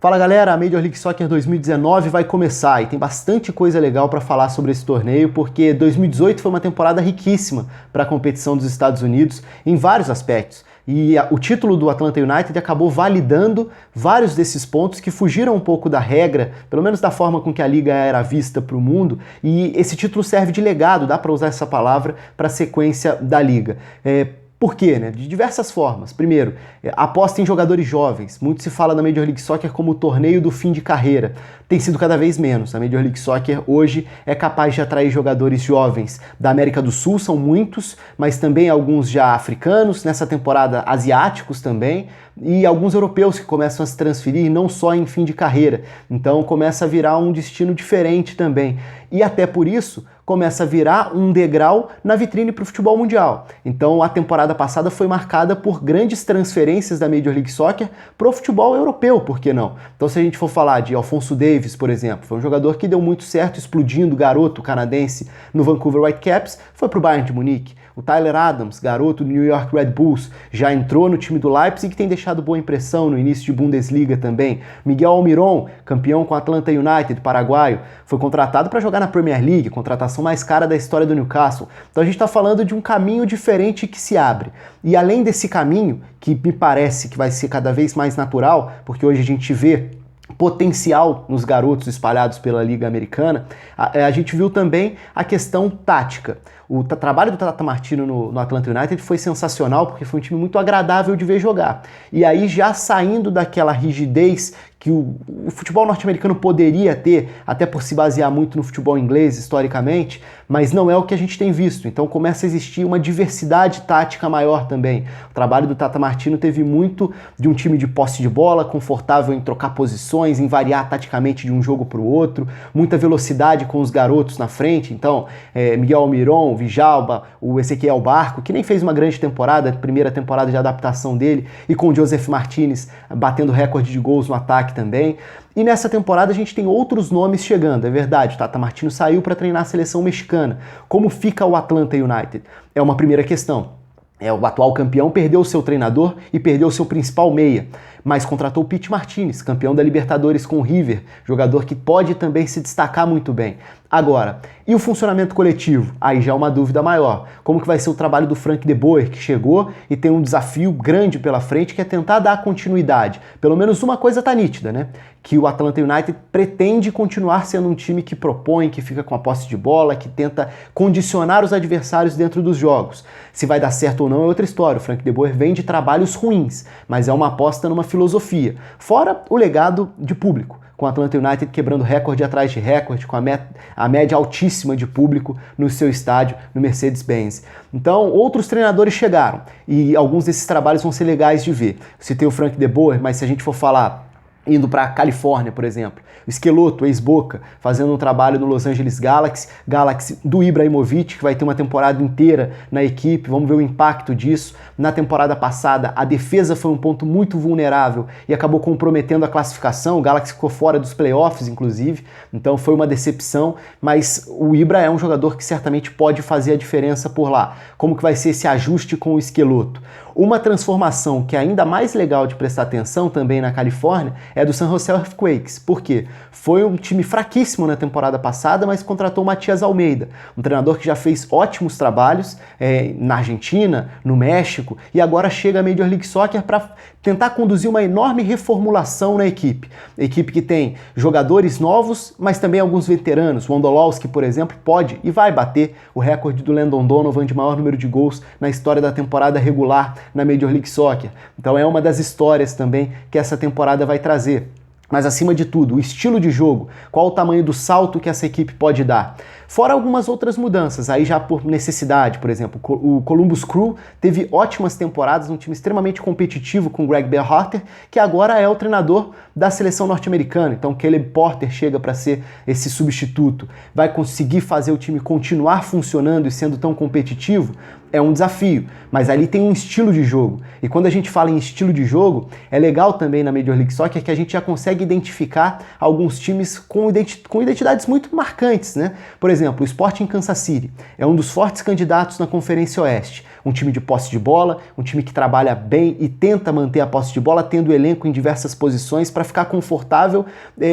Fala galera, a Major League Soccer 2019 vai começar e tem bastante coisa legal para falar sobre esse torneio, porque 2018 foi uma temporada riquíssima para a competição dos Estados Unidos em vários aspectos. E o título do Atlanta United acabou validando vários desses pontos que fugiram um pouco da regra, pelo menos da forma com que a liga era vista para o mundo, e esse título serve de legado, dá para usar essa palavra, para a sequência da liga. Por quê? Né? De diversas formas. Primeiro, aposta em jogadores jovens. Muito se fala da Major League Soccer como o torneio do fim de carreira. Tem sido cada vez menos. A Major League Soccer hoje é capaz de atrair jogadores jovens da América do Sul, são muitos, mas também alguns já africanos, nessa temporada asiáticos também, e alguns europeus que começam a se transferir não só em fim de carreira. Então começa a virar um destino diferente também. E até por isso começa a virar um degrau na vitrine para o futebol mundial. Então a temporada passada foi marcada por grandes transferências da Major League Soccer para o futebol europeu, por que não? Então se a gente for falar de Alphonso Davies, por exemplo, foi um jogador que deu muito certo explodindo, garoto canadense no Vancouver Whitecaps, foi para o Bayern de Munique. O Tyler Adams, garoto do New York Red Bulls, já entrou no time do Leipzig e tem deixado boa impressão no início de Bundesliga também. Miguel Almiron, campeão com o Atlanta United, paraguaio, foi contratado para jogar na Premier League, contratação mais cara da história do Newcastle. Então a gente está falando de um caminho diferente que se abre. E além desse caminho, que me parece que vai ser cada vez mais natural, porque hoje a gente vê potencial nos garotos espalhados pela Liga Americana, a gente viu também a questão tática. O trabalho do Tata Martino no Atlanta United foi sensacional, porque foi um time muito agradável de ver jogar. E aí já saindo daquela rigidez que o futebol norte-americano poderia ter, até por se basear muito no futebol inglês historicamente, mas não é o que a gente tem visto. Então começa a existir uma diversidade tática maior também. O trabalho do Tata Martino teve muito de um time de posse de bola, confortável em trocar posições, em variar taticamente de um jogo para o outro, muita velocidade com os garotos na frente. Então Miguel Almiron, Villalba, o Ezequiel Barco, que nem fez uma grande temporada, primeira temporada de adaptação dele, e com o Joseph Martinez batendo recorde de gols no ataque também. E nessa temporada a gente tem outros nomes chegando, é verdade, o Tata Martino saiu para treinar a seleção mexicana. Como fica o Atlanta United? É uma primeira questão. O atual campeão perdeu o seu treinador e perdeu o seu principal meia, mas contratou o Pity Martinez, campeão da Libertadores com o River, jogador que pode também se destacar muito bem. Agora, e o funcionamento coletivo? Aí já é uma dúvida maior. Como que vai ser o trabalho do Frank de Boer, que chegou e tem um desafio grande pela frente, que é tentar dar continuidade. Pelo menos uma coisa tá nítida, né? Que o Atlanta United pretende continuar sendo um time que propõe, que fica com a posse de bola, que tenta condicionar os adversários dentro dos jogos. Se vai dar certo ou não é outra história. O Frank de Boer vem de trabalhos ruins, mas é uma aposta numa filosofia. Fora o legado de público, com o Atlanta United quebrando recorde atrás de recorde, com a média altíssima de público no seu estádio, no Mercedes-Benz. Então, outros treinadores chegaram, e alguns desses trabalhos vão ser legais de ver. Citei o Frank de Boer, mas se a gente for falar indo para a Califórnia, por exemplo, o Schelotto, ex-Boca, fazendo um trabalho no Los Angeles Galaxy do Ibrahimovic, que vai ter uma temporada inteira na equipe, vamos ver o impacto disso. Na temporada passada, a defesa foi um ponto muito vulnerável e acabou comprometendo a classificação, o Galaxy ficou fora dos playoffs, inclusive, então foi uma decepção, mas o Ibra é um jogador que certamente pode fazer a diferença por lá. Como que vai ser esse ajuste com o Schelotto? Uma transformação que é ainda mais legal de prestar atenção também na Califórnia é do San Jose Earthquakes. Por quê? Foi um time fraquíssimo na temporada passada, mas contratou o Matias Almeida, um treinador que já fez ótimos trabalhos na Argentina, no México, e agora chega à Major League Soccer para tentar conduzir uma enorme reformulação na equipe. Equipe que tem jogadores novos, mas também alguns veteranos. O Wondolowski, por exemplo, pode e vai bater o recorde do Landon Donovan de maior número de gols na história da temporada regular na Major League Soccer. Então é uma das histórias também que essa temporada vai trazer. Mas acima de tudo, o estilo de jogo, qual o tamanho do salto que essa equipe pode dar. Fora algumas outras mudanças, aí já por necessidade, por exemplo, o Columbus Crew teve ótimas temporadas, um time extremamente competitivo com o Greg Berhalter, que agora é o treinador da seleção norte-americana. Então Caleb Porter chega para ser esse substituto. Vai conseguir fazer o time continuar funcionando e sendo tão competitivo? É um desafio, mas ali tem um estilo de jogo. E quando a gente fala em estilo de jogo, é legal também na Major League Soccer que a gente já consegue identificar alguns times com identidades muito marcantes, né? Por exemplo, o Sporting Kansas City é um dos fortes candidatos na Conferência Oeste. Um time de posse de bola, um time que trabalha bem e tenta manter a posse de bola, tendo elenco em diversas posições para ficar confortável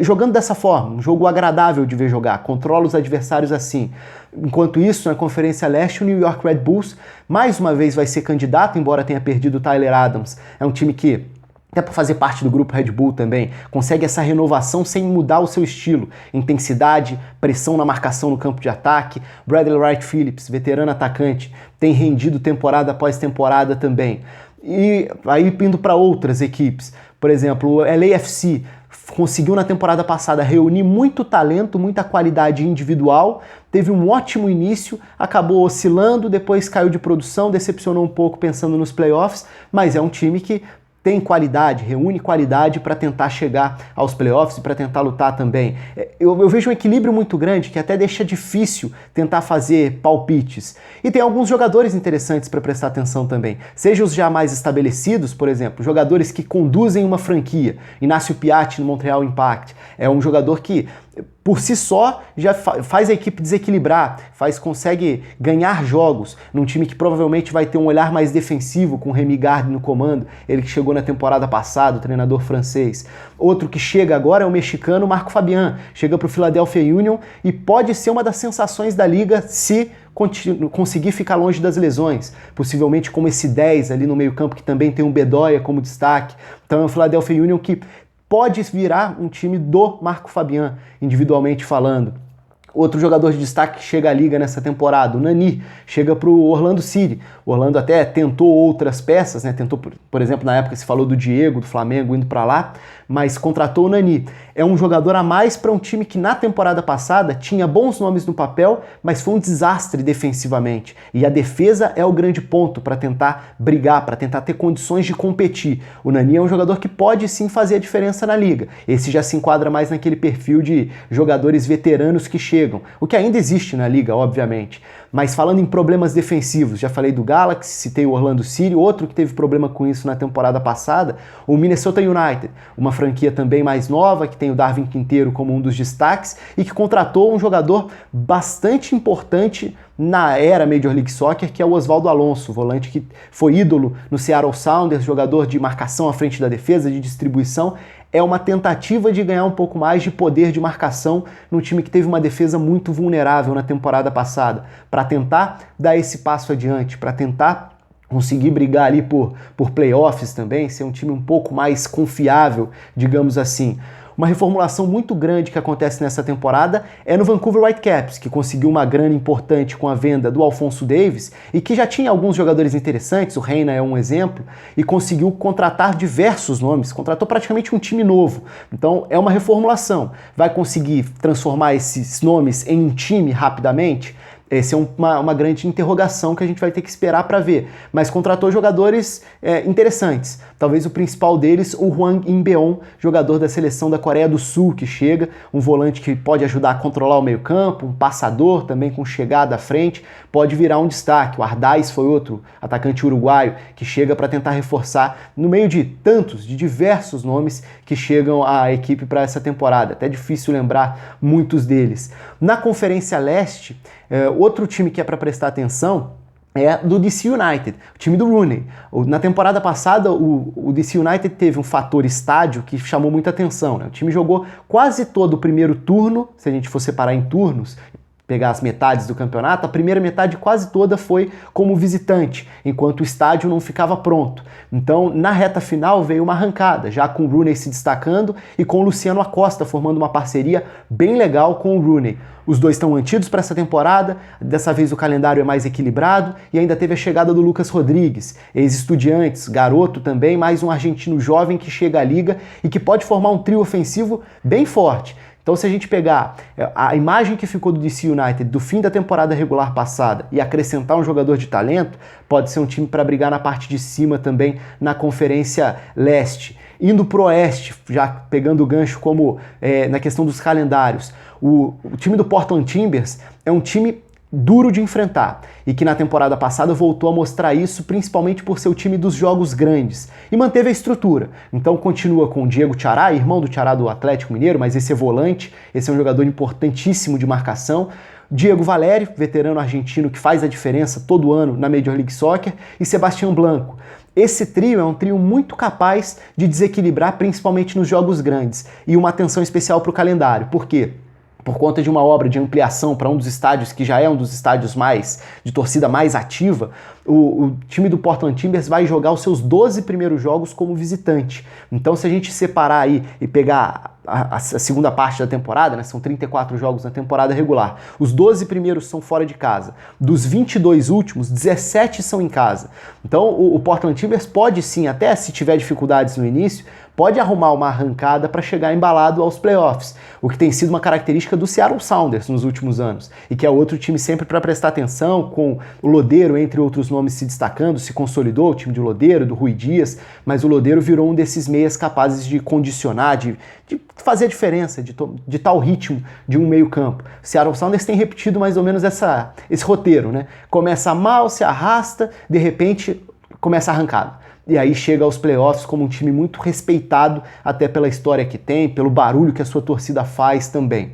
jogando dessa forma. Um jogo agradável de ver jogar, controla os adversários assim. Enquanto isso, na Conferência Leste, o New York Red Bulls mais uma vez vai ser candidato, embora tenha perdido o Tyler Adams. É um time que, até para fazer parte do grupo Red Bull também, consegue essa renovação sem mudar o seu estilo. Intensidade, pressão na marcação no campo de ataque. Bradley Wright Phillips, veterano atacante, tem rendido temporada após temporada também. E aí indo para outras equipes, por exemplo, o LAFC conseguiu na temporada passada reunir muito talento, muita qualidade individual, teve um ótimo início, acabou oscilando, depois caiu de produção, decepcionou um pouco pensando nos playoffs, mas é um time que tem qualidade, reúne qualidade para tentar chegar aos playoffs e para tentar lutar também. Eu vejo um equilíbrio muito grande que até deixa difícil tentar fazer palpites. E tem alguns jogadores interessantes para prestar atenção também. Seja os já mais estabelecidos, por exemplo, jogadores que conduzem uma franquia. Inácio Piatti no Montreal Impact é um jogador que por si só já faz a equipe desequilibrar, consegue ganhar jogos num time que provavelmente vai ter um olhar mais defensivo com o Rémi Garde no comando, ele que chegou na temporada passada, o treinador francês. Outro que chega agora é o mexicano Marco Fabián, chega para o Philadelphia Union e pode ser uma das sensações da liga se conseguir ficar longe das lesões, possivelmente como esse 10 ali no meio campo que também tem um Bedoya como destaque. Então é o Philadelphia Union que pode virar um time do Marco Fabián, individualmente falando. Outro jogador de destaque que chega à liga nessa temporada, o Nani, chega para o Orlando City. O Orlando até tentou outras peças, né? Tentou, por exemplo, na época se falou do Diego, do Flamengo, indo para lá, mas contratou o Nani. É um jogador a mais para um time que na temporada passada tinha bons nomes no papel, mas foi um desastre defensivamente. E a defesa é o grande ponto para tentar brigar, para tentar ter condições de competir. O Nani é um jogador que pode sim fazer a diferença na liga. Esse já se enquadra mais naquele perfil de jogadores veteranos que chegam, o que ainda existe na liga, obviamente. Mas falando em problemas defensivos, já falei do Galaxy, citei o Orlando City, outro que teve problema com isso na temporada passada, o Minnesota United, uma franquia também mais nova, que tem o Darwin Quinteiro como um dos destaques e que contratou um jogador bastante importante na era Major League Soccer, que é o Osvaldo Alonso, volante que foi ídolo no Seattle Sounders, jogador de marcação à frente da defesa, de distribuição. É uma tentativa de ganhar um pouco mais de poder de marcação num time que teve uma defesa muito vulnerável na temporada passada, para tentar dar esse passo adiante, para tentar conseguir brigar ali por playoffs também, ser um time um pouco mais confiável, digamos assim. Uma reformulação muito grande que acontece nessa temporada é no Vancouver Whitecaps, que conseguiu uma grana importante com a venda do Alphonso Davies e que já tinha alguns jogadores interessantes, o Reina é um exemplo, e conseguiu contratar diversos nomes, contratou praticamente um time novo. Então é uma reformulação. Vai conseguir transformar esses nomes em um time rapidamente? Essa é uma grande interrogação que a gente vai ter que esperar para ver. Mas contratou jogadores interessantes. Talvez o principal deles, o Hwang In-beom, jogador da seleção da Coreia do Sul, que chega, um volante que pode ajudar a controlar o meio-campo, um passador também com chegada à frente, pode virar um destaque. O Ardais foi outro atacante uruguaio que chega para tentar reforçar no meio de tantos, de diversos nomes que chegam à equipe para essa temporada. Até difícil lembrar muitos deles. Na Conferência Leste, outro time que é para prestar atenção é do DC United, o time do Rooney. Na temporada passada, o DC United teve um fator estádio que chamou muita atenção, né? O time jogou quase todo o primeiro turno, se a gente for separar em turnos, pegar as metades do campeonato, a primeira metade quase toda foi como visitante, enquanto o estádio não ficava pronto. Então, na reta final veio uma arrancada, já com o Rooney se destacando e com o Luciano Acosta formando uma parceria bem legal com o Rooney. Os dois estão mantidos para essa temporada, dessa vez o calendário é mais equilibrado e ainda teve a chegada do Lucas Rodrigues, ex-Estudiantes, garoto também, mais um argentino jovem que chega à liga e que pode formar um trio ofensivo bem forte. Então, se a gente pegar a imagem que ficou do DC United do fim da temporada regular passada e acrescentar um jogador de talento, pode ser um time para brigar na parte de cima também na Conferência Leste. Indo pro Oeste, já pegando o gancho como na questão dos calendários, o time do Portland Timbers é um time duro de enfrentar e que na temporada passada voltou a mostrar isso principalmente por ser o time dos jogos grandes e manteve a estrutura. Então continua com o Diego Tchará, irmão do Tchará do Atlético Mineiro, mas esse é volante, esse é um jogador importantíssimo de marcação. Diego Valério, veterano argentino que faz a diferença todo ano na Major League Soccer, e Sebastião Blanco. Esse trio é um trio muito capaz de desequilibrar, principalmente nos jogos grandes, e uma atenção especial para o calendário. Por quê? Por conta de uma obra de ampliação para um dos estádios que já é um dos estádios mais de torcida mais ativa, o time do Portland Timbers vai jogar os seus 12 primeiros jogos como visitante. Então, se a gente separar aí e pegar a segunda parte da temporada, né, são 34 jogos na temporada regular, os 12 primeiros são fora de casa. Dos 22 últimos, 17 são em casa. Então, o Portland Timbers pode sim, até se tiver dificuldades no início, pode arrumar uma arrancada para chegar embalado aos playoffs, o que tem sido uma característica do Seattle Sounders nos últimos anos, e que é outro time sempre para prestar atenção, com o Lodeiro, entre outros nomes, se destacando, se consolidou, o time de Lodeiro, do Rui Dias, mas o Lodeiro virou um desses meias capazes de condicionar, de fazer a diferença, de tal ritmo de um meio campo. O Seattle Sounders tem repetido mais ou menos esse roteiro, né? Começa mal, se arrasta, de repente começa a arrancada. E aí chega aos playoffs como um time muito respeitado, até pela história que tem, pelo barulho que a sua torcida faz também.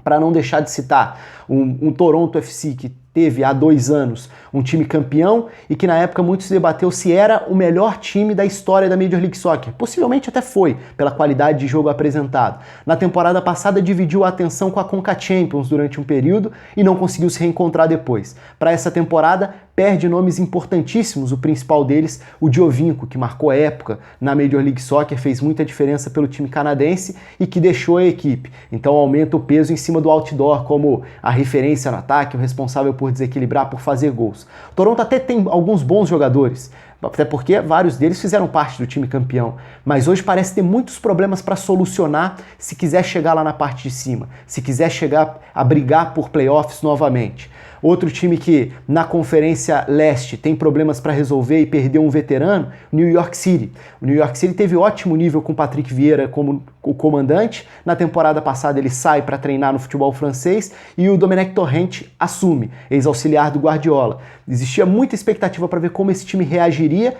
Para não deixar de citar um Toronto FC que teve há 2 anos um time campeão e que na época muito se debateu se era o melhor time da história da Major League Soccer. Possivelmente até foi, pela qualidade de jogo apresentado. Na temporada passada dividiu a atenção com a Conca Champions durante um período e não conseguiu se reencontrar depois. Para essa temporada, perde nomes importantíssimos, o principal deles, o Giovinco, que marcou a época na Major League Soccer, fez muita diferença pelo time canadense e que deixou a equipe. Então aumenta o peso em cima do outdoor como a referência no ataque, o responsável por desequilibrar, por fazer gols. O Toronto até tem alguns bons jogadores, até porque vários deles fizeram parte do time campeão, mas hoje parece ter muitos problemas para solucionar se quiser chegar lá na parte de cima, se quiser chegar a brigar por playoffs novamente. Outro time que na Conferência Leste tem problemas para resolver e perdeu um veterano, New York City. O New York City teve ótimo nível com o Patrick Vieira como o comandante. Na temporada passada ele sai para treinar no futebol francês e o Domenech Torrent assume, ex-auxiliar do Guardiola. Existia muita expectativa para ver como esse time reagiria.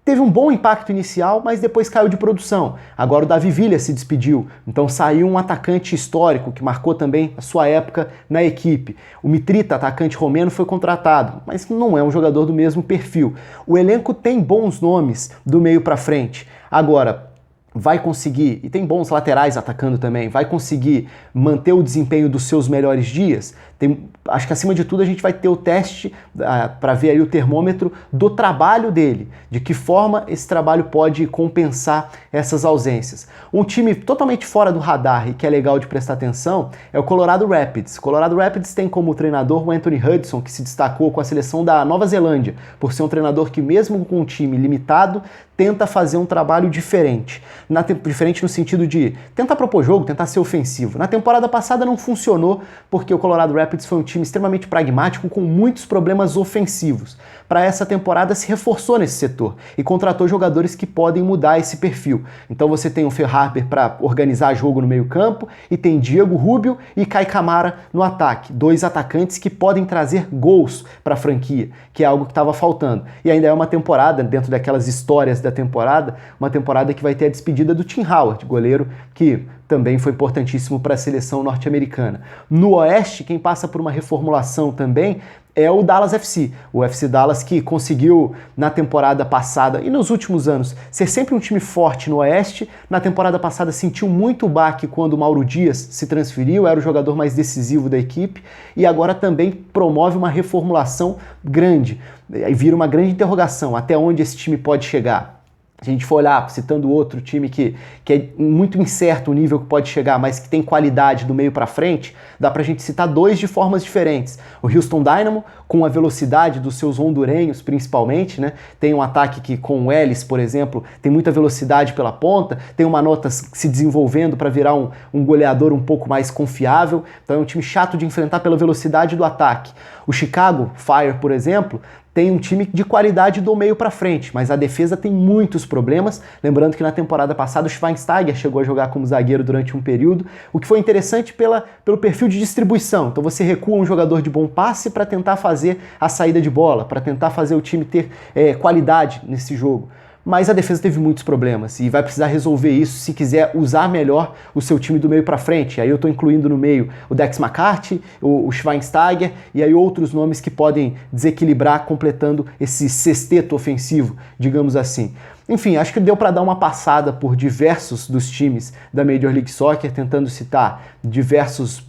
Teve um bom impacto inicial, mas depois caiu de produção. Agora o Davi Villa se despediu, então saiu um atacante histórico que marcou também a sua época na equipe. O Mitrita, atacante romeno, foi contratado, mas não é um jogador do mesmo perfil. O elenco tem bons nomes do meio para frente. Agora, vai conseguir, e tem bons laterais atacando também, vai conseguir manter o desempenho dos seus melhores dias? Acho que acima de tudo a gente vai ter o teste para ver aí o termômetro do trabalho dele, de que forma esse trabalho pode compensar essas ausências. Um time totalmente fora do radar e que é legal de prestar atenção é o Colorado Rapids. O Colorado Rapids tem como treinador o Anthony Hudson, que se destacou com a seleção da Nova Zelândia, por ser um treinador que mesmo com um time limitado, tenta fazer um trabalho diferente. Diferente no sentido de tentar propor jogo, tentar ser ofensivo. Na temporada passada não funcionou porque o Colorado Rapids foi um time extremamente pragmático com muitos problemas ofensivos. Para essa temporada se reforçou nesse setor e contratou jogadores que podem mudar esse perfil. Então você tem o Phil Harper para organizar jogo no meio-campo e tem Diego Rubio e Kai Kamara no ataque. 2 atacantes que podem trazer gols para a franquia, que é algo que estava faltando. E ainda é uma temporada, dentro daquelas histórias da temporada, uma temporada que vai ter a despedida do Tim Howard, goleiro que também foi importantíssimo para a seleção norte-americana. No Oeste, quem passa por uma reformulação também é o Dallas FC. O FC Dallas que conseguiu na temporada passada e nos últimos anos ser sempre um time forte no Oeste. Na temporada passada sentiu muito o baque quando o Mauro Dias se transferiu, era o jogador mais decisivo da equipe e agora também promove uma reformulação grande. Aí vira uma grande interrogação, até onde esse time pode chegar? Se a gente for olhar, citando outro time que é muito incerto o nível que pode chegar, mas que tem qualidade do meio para frente, dá pra gente citar 2 de formas diferentes. O Houston Dynamo, com a velocidade dos seus hondurenhos principalmente, né? Tem um ataque que com o Ellis, por exemplo, tem muita velocidade pela ponta, tem uma nota se desenvolvendo para virar um goleador um pouco mais confiável, então é um time chato de enfrentar pela velocidade do ataque. O Chicago Fire, por exemplo, tem um time de qualidade do meio para frente, mas a defesa tem muitos problemas. Lembrando que na temporada passada o Schweinsteiger chegou a jogar como zagueiro durante um período, o que foi interessante pelo perfil de distribuição. Então você recua um jogador de bom passe para tentar fazer a saída de bola, para tentar fazer o time ter qualidade nesse jogo. mas a defesa teve muitos problemas e vai precisar resolver isso se quiser usar melhor o seu time do meio para frente. Aí eu estou incluindo no meio o Dex McCarthy, o Schweinsteiger e aí outros nomes que podem desequilibrar completando esse sexteto ofensivo, digamos assim. Enfim, acho que deu para dar uma passada por diversos dos times da Major League Soccer, tentando citar diversas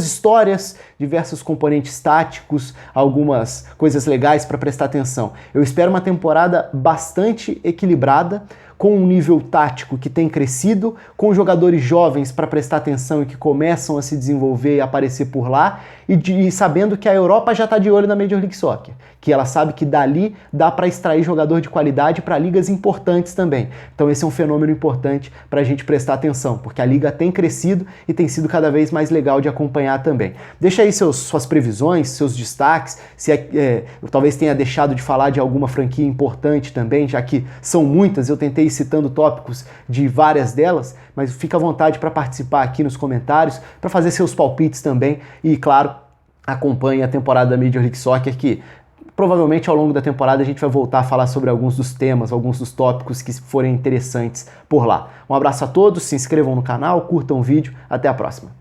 histórias, diversos componentes táticos, algumas coisas legais para prestar atenção. Eu espero uma temporada bastante equilibrada, com um nível tático que tem crescido, com jogadores jovens para prestar atenção e que começam a se desenvolver e aparecer por lá, e sabendo que a Europa já está de olho na Major League Soccer, que ela sabe que dali dá para extrair jogador de qualidade para ligas importantes também. Então esse é um fenômeno importante para a gente prestar atenção, porque a liga tem crescido e tem sido cada vez mais legal de acompanhar também. Deixa aí suas previsões, seus destaques, se eu talvez tenha deixado de falar de alguma franquia importante também, já que são muitas, eu tentei citando tópicos de várias delas, mas fica à vontade para participar aqui nos comentários, para fazer seus palpites também e, claro, acompanhe a temporada da Major League Soccer, que provavelmente ao longo da temporada a gente vai voltar a falar sobre alguns dos temas, alguns dos tópicos que forem interessantes por lá. Um abraço a todos, se inscrevam no canal, curtam o vídeo, até a próxima.